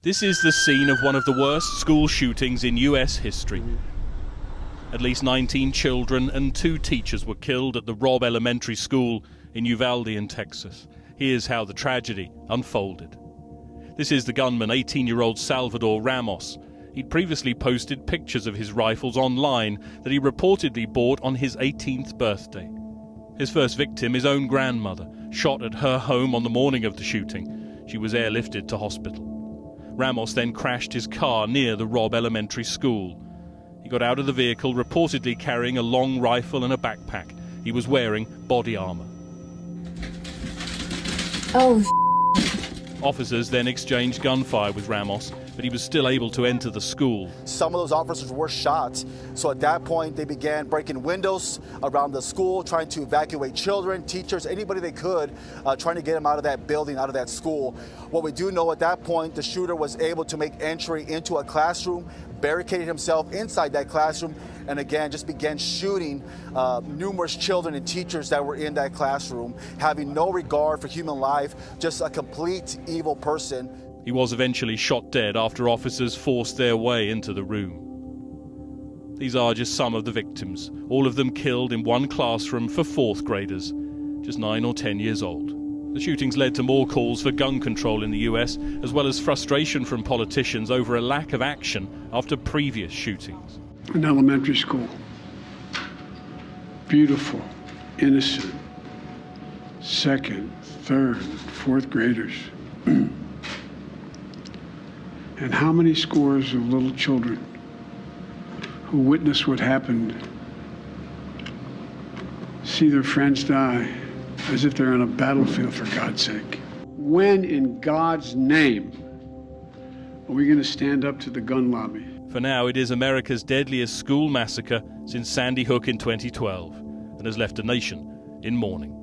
This is the scene of one of the worst school shootings in US history. At least 19 children and 2 teachers were killed at the Robb Elementary School in Uvalde in Texas. Here's how the tragedy unfolded. This is the gunman, 18-year-old Salvador Ramos. He'd previously posted pictures of his rifles online that he reportedly bought on his 18th birthday. His first victim, his own grandmother, shot at her home on the morning of the shooting. She was airlifted to hospital. Ramos then crashed his car near the Robb Elementary School. He got out of the vehicle reportedly carrying a long rifle and a backpack. He was wearing body armor. Oh, Officers then exchanged gunfire with Ramos, but he was still able to enter the school. Some of those officers were shot, so at that point they began breaking windows around the school, trying to evacuate children, teachers, anybody they could, trying to get them out of that building, out of that school. What we do know at that point, the shooter was able to make entry into a classroom, barricaded himself inside that classroom, and again just began shooting numerous children and teachers that were in that classroom, having no regard for human life, just a complete evil person. He was eventually shot dead after officers forced their way into the room. These are just some of the victims, all of them killed in one classroom for 4th graders, just 9 or 10 years old. The shootings led to more calls for gun control in the US, as well as frustration from politicians over a lack of action after previous shootings. An elementary school. Beautiful, innocent, 2nd, 3rd, 4th graders. And how many scores of little children who witness what happened see their friends die as if they're on a battlefield, for God's sake. When in God's name are we going to stand up to the gun lobby? For now, it is America's deadliest school massacre since Sandy Hook in 2012 and has left a nation in mourning.